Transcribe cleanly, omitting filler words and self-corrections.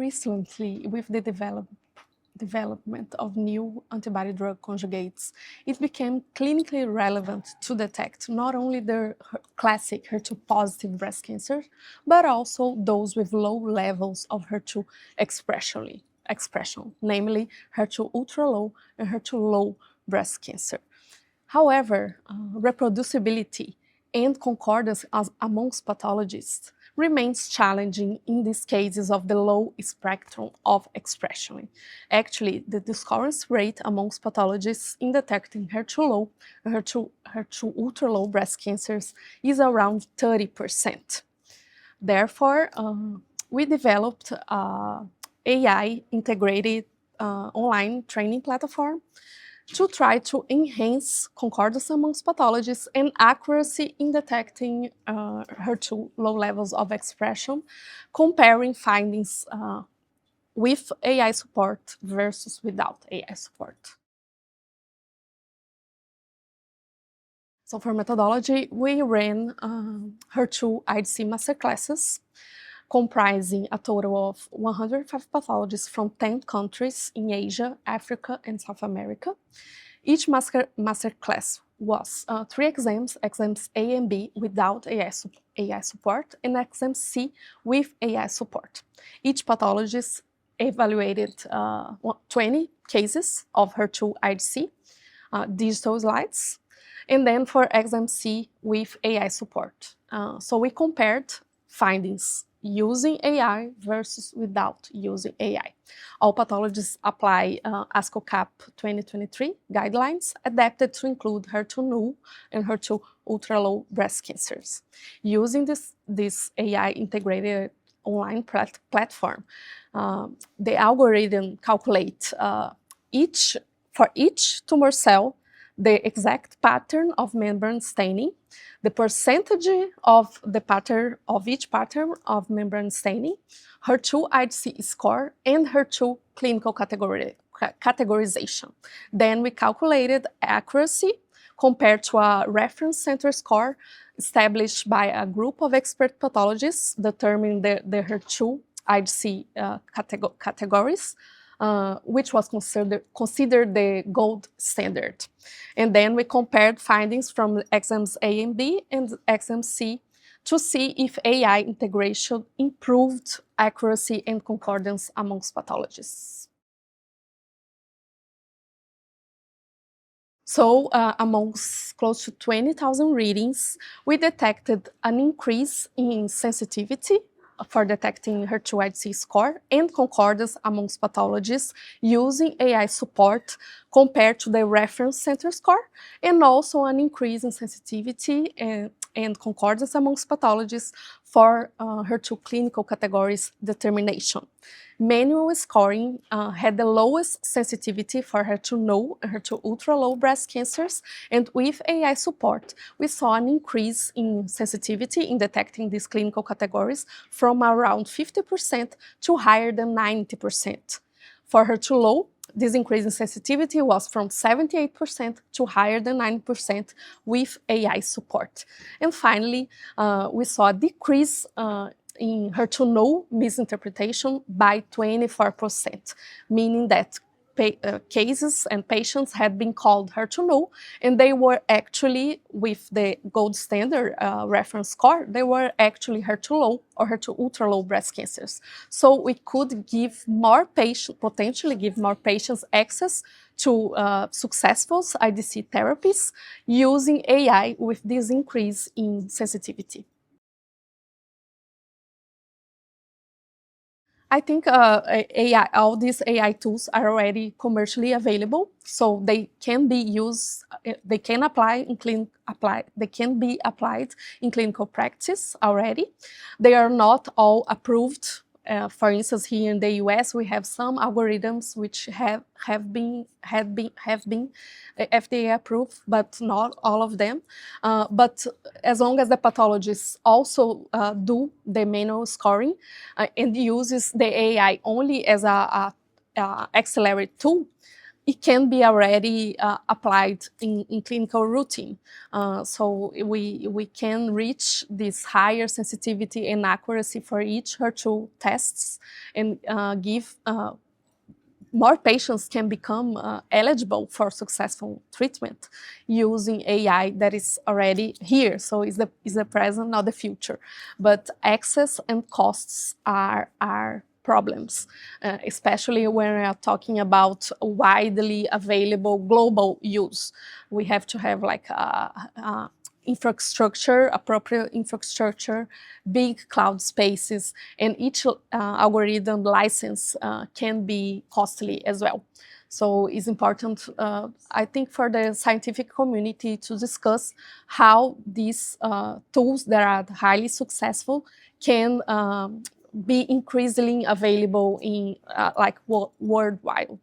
recently, with the development of new antibody-drug conjugates, it became clinically relevant to detect not only the classic HER2-positive breast cancer, but also those with low levels of HER2 expression, namely HER2-ultralow and HER2-low breast cancer. However, reproducibility and concordance amongst pathologists remains challenging in these cases of the low spectrum of expression. Actually, the discordance rate amongst pathologists in detecting HER2-low and HER2-ultralow breast cancers is around 30%. Therefore, we developed an AI-integrated online training platform to try to enhance concordance amongst pathologists and accuracy in detecting HER2 low levels of expression, comparing findings with AI support versus without AI support. So for methodology, we ran HER2 IDC masterclasses comprising a total of 105 pathologists from 10 countries in Asia, Africa, and South America. Each masterclass was 3 exams, exams A and B without AI support, and exam C with AI support. Each pathologist evaluated 20 cases of HER2 IDC, digital slides, and then for exam C with AI support. So we compared findings using AI versus without using AI. All pathologists apply ASCO CAP 2023 guidelines adapted to include HER2-low and HER2-ultralow breast cancers. Using this AI integrated online platform, the algorithm calculates for each tumor cell the exact pattern of membrane staining, the percentage of the pattern of each pattern of membrane staining, HER2 IDC score, and HER2 clinical categorization. Then we calculated accuracy compared to a reference center score established by a group of expert pathologists determining the HER2 IDC categories, which was considered the gold standard. And then we compared findings from exams A and B and exam C to see if AI integration improved accuracy and concordance amongst pathologists. So amongst close to 20,000 readings, we detected an increase in sensitivity for detecting HER2 IDC score and concordance amongst pathologists using AI support compared to the reference center score, and also an increase in sensitivity and concordance amongst pathologists for HER2 clinical categories determination. Manual scoring had the lowest sensitivity for HER2-low and HER2-ultralow breast cancers, and with AI support, we saw an increase in sensitivity in detecting these clinical categories from around 50% to higher than 90%. For HER2-low, this increase in sensitivity was from 78% to higher than 90% with AI support. And finally, we saw a decrease in HER2-low misinterpretation by 24%, meaning that cases and patients had been called HER2-low, and they were actually, with the gold standard reference score, they were actually HER2-low or HER2-ultralow breast cancers. So we could give more patients, potentially give more patients access to successful IDC therapies using AI with this increase in sensitivity. I think all these AI tools are already commercially available, so they can be used. They can be applied in clinical practice already. They are not all approved. For instance, here in the US, we have some algorithms which have been FDA approved, but not all of them. But as long as the pathologists also do the manual scoring and uses the AI only as a accelerated tool, it can be already applied in clinical routine. So we can reach this higher sensitivity and accuracy for each HER2 tests and give more patients can become eligible for successful treatment using AI that is already here. So is the present, not the future. But access and costs are problems, especially when we are talking about widely available global use. We have to have like infrastructure, appropriate infrastructure, big cloud spaces, and each algorithm license can be costly as well. So it's important, I think, for the scientific community to discuss how these tools that are highly successful can be increasingly available in like worldwide.